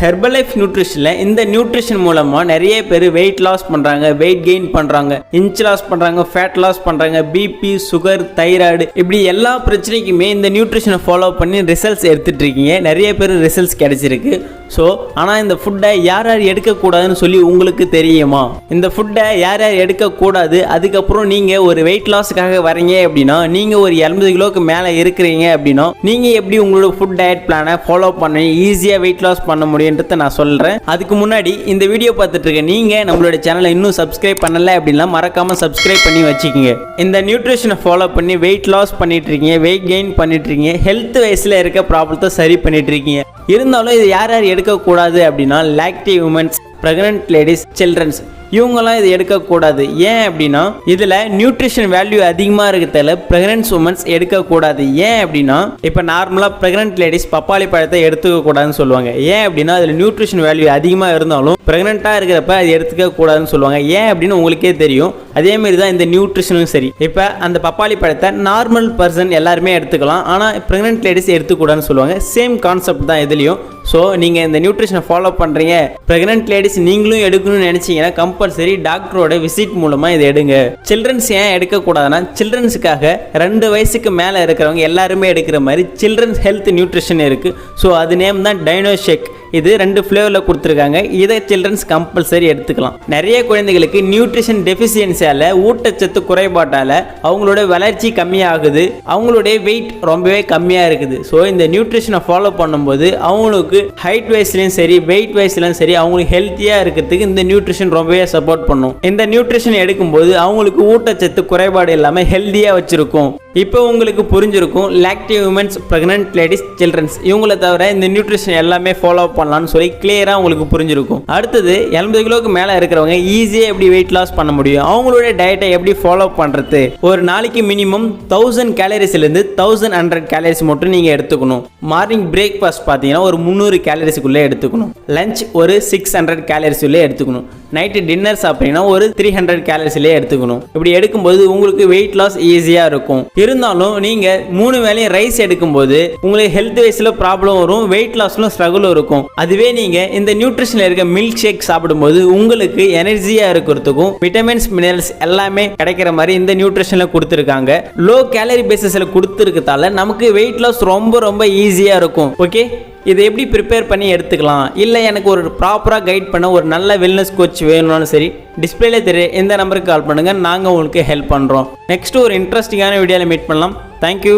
Herbalife நியூட்ரிஷனில் இந்த nutrition மூலமாக நிறைய பேர் வெயிட் லாஸ் பண்ணுறாங்க, வெயிட் கெயின் பண்ணுறாங்க, இன்ச் லாஸ் பண்ணுறாங்க, ஃபேட் லாஸ் பண்ணுறாங்க, பிபி, சுகர், தைராய்டு இப்படி எல்லா பிரச்சனைக்குமே இந்த நியூட்ரிஷனை ஃபாலோ பண்ணி ரிசல்ட்ஸ் எடுத்துகிட்டு இருக்கீங்க. நிறைய பேர் ரிசல்ட்ஸ் கிடைச்சிருக்கு. ஸோ ஆனால் இந்த ஃபுட்டை யார் யார் எடுக்கக்கூடாதுன்னு சொல்லி உங்களுக்கு தெரியுமா? இந்த ஃபுட்டை யார் யார் எடுக்கக்கூடாது, அதுக்கப்புறம் நீங்கள் ஒரு வெயிட் லாஸுக்காக வரீங்க அப்படின்னா, நீங்கள் ஒரு 80 கிலோவுக்கு மேலே இருக்கிறீங்க அப்படின்னா நீங்கள் எப்படி உங்களோட ஃபுட் டயட் பிளானை ஃபாலோ பண்ணி ஈஸியாக வெயிட் லாஸ் பண்ண முடியுன்றதை நான் சொல்கிறேன். அதுக்கு முன்னாடி இந்த வீடியோ பார்த்துட்டு இருக்க நீங்கள் நம்மளோட சேனலை இன்னும் சப்ஸ்கிரைப் பண்ணலை அப்படின்னா மறக்காமல் சப்ஸ்கிரைப் பண்ணி வச்சுக்கோங்க. இந்த நியூட்ரிஷனை ஃபாலோ பண்ணி வெயிட் லாஸ் பண்ணிட்டு இருக்கீங்க, வெயிட் கெயின் பண்ணிட்டு இருக்கீங்க, ஹெல்த் வைஸில் இருக்க ப்ராப்ளத்தை சரி பண்ணிட்டு இருக்கீங்க. இருந்தாலும் இது யார் யார் எடுக்கக்கூடாது அப்படின்னா லாக்டிவ் உமன்ஸ், பிரெக்னன்ட் லேடிஸ், சில்ட்ரன்ஸ் இவங்கெல்லாம் இது எடுக்கக்கூடாது. ஏன் அப்படின்னா இதில் நியூட்ரிஷன் வேல்யூ அதிகமாக இருக்கிறதால பிரெக்னன்ட் உமன்ஸ் எடுக்கக்கூடாது. ஏன் அப்படின்னா இப்போ நார்மலாக பிரெக்னன்ட் லேடிஸ் பப்பாளி பழத்தை எடுத்துக்கக்கூடாதுன்னு சொல்லுவாங்க. ஏன் அப்படின்னா அதில் நியூட்ரிஷன் வேல்யூ அதிகமாக இருந்தாலும் பிரெக்னெண்ட்டாக இருக்கிறப்ப அது எடுத்துக்க கூடாதுன்னு சொல்லுவாங்க. ஏன் அப்படின்னு உங்களுக்கே தெரியும். அதேமாரி தான் இந்த நியூட்ரிஷனும் சரி. இப்போ அந்த பப்பாளி பழத்தை நார்மல் பர்சன் எல்லாருமே எடுத்துக்கலாம், ஆனால் பிரெக்னன்ட் லேடிஸ் எடுத்துக்கூடாதுன்னு சொல்லுவாங்க. சேம் கான்செப்ட் தான் இதுலேயும். ஸோ நீங்கள் இந்த நியூட்ரிஷனை ஃபாலோ பண்ணுறீங்க, பிரெக்னன்ட் லேடிஸ் நீங்களும் எடுக்கணும்னு நினச்சிங்கன்னா கம்பல்சரி டாக்டரோட விசிட் மூலமாக இதை எடுங்க. சில்ட்ரன்ஸ் ஏன் எடுக்கக்கூடாதுன்னா சில்ட்ரன்ஸுக்காக 2 வயசுக்கு மேலே இருக்கிறவங்க எல்லாருமே எடுக்கிற மாதிரி சில்ட்ரன்ஸ் ஹெல்த் நியூட்ரிஷன் இருக்குது. ஸோ அது நேம் தான் டைனோஷேக். இது 2 ஃப்ளேவரில் கொடுத்துருக்காங்க. இதை சில்ட்ரன்ஸ் கம்பல்சரி எடுத்துக்கலாம். நிறைய குழந்தைகளுக்கு நியூட்ரிஷன் டெஃபிஷியன்சியால், ஊட்டச்சத்து குறைபாட்டால் அவங்களோட வளர்ச்சி கம்மியாகுது, அவங்களுடைய வெயிட் ரொம்பவே கம்மியாக இருக்குது. ஸோ இந்த நியூட்ரிஷனை ஃபாலோ பண்ணும்போது அவங்களுக்கு ஹைட் வைஸ்லையும் சரி, வெயிட் வைஸ்லையும் சரி, அவங்களுக்கு ஹெல்த்தியாக இருக்கிறதுக்கு இந்த நியூட்ரிஷன் ரொம்பவே சப்போர்ட் பண்ணும். இந்த நியூட்ரிஷன் எடுக்கும்போது அவங்களுக்கு ஊட்டச்சத்து குறைபாடு இல்லாமல் ஹெல்த்தியாக வச்சுருக்கும். இப்போ உங்களுக்கு புரிஞ்சிருக்கும் லாக்டிவ் உமன்ஸ், பிரெக்னன்ட் லேடிஸ், சில்ட்ரன்ஸ் இவங்களை தவிர இந்த நியூட்ரிஷன் எல்லாமே ஃபாலோ பண்ணலாம்னு சொல்லி கிளியராக உங்களுக்கு புரிஞ்சிருக்கும். அடுத்தது 80 கிலோவுக்கு மேலே இருக்கிறவங்க ஈஸியாக எப்படி வெயிட் லாஸ் பண்ண முடியும், அவங்களோட டயட்டை எப்படி ஃபாலோ பண்ணுறது. ஒரு நாளைக்கு மினிமம் 1000 கேலரிஸ்லேருந்து 1100 கேலரிஸ் மட்டும் நீங்கள் எடுத்துக்கணும். மார்னிங் பிரேக்ஃபாஸ்ட் பார்த்தீங்கன்னா ஒரு 300 கேலரிஸுக்குள்ளே எடுத்துக்கணும். லஞ்ச் ஒரு 600 கேலரிஸுள்ளே எடுத்துக்கணும். நைட்டு டின்னர் சாப்பிட்டீங்கன்னா ஒரு 300 கேலரிஸ்லேயே எடுத்துக்கணும். இப்படி எடுக்கும்போது உங்களுக்கு வெயிட் லாஸ் ஈஸியாக இருக்கும். இருந்தாலும் நீங்கள் 3 வேளையும் ரைஸ் எடுக்கும்போது உங்களுக்கு ஹெல்த் வைஸில் ப்ராப்ளம் வரும், வெயிட் லாஸ்லும் ஸ்ட்ரகிளும் இருக்கும். அதுவே நீங்கள் இந்த நியூட்ரிஷனில் இருக்க மில்க் ஷேக் சாப்பிடும்போது உங்களுக்கு எனர்ஜியாக இருக்கிறதுக்கும் விட்டமின்ஸ், மினரல்ஸ் எல்லாமே கிடைக்கிற மாதிரி இந்த நியூட்ரிஷனில் கொடுத்துருக்காங்க. லோ கேலரி பேசிஸில் கொடுத்துருக்கதால நமக்கு வெயிட் லாஸ் ரொம்ப ரொம்ப ஈஸியாக இருக்கும். ஓகே, இதை எப்படி ப்ரிப்பேர் பண்ணி எடுத்துக்கலாம், இல்லை எனக்கு ஒரு ப்ராப்பராக கைட் பண்ண ஒரு நல்ல வெல்னஸ் கோச் வேணும்னாலும் சரி, டிஸ்பிளேல தெரிய எந்த நம்பருக்கு கால் பண்ணுங்கள், நாங்கள் உங்களுக்கு ஹெல்ப் பண்ணுறோம். நெக்ஸ்ட் ஒரு இன்ட்ரெஸ்டிங்கான வீடியோவில் மீட் பண்ணலாம். தேங்க்யூ.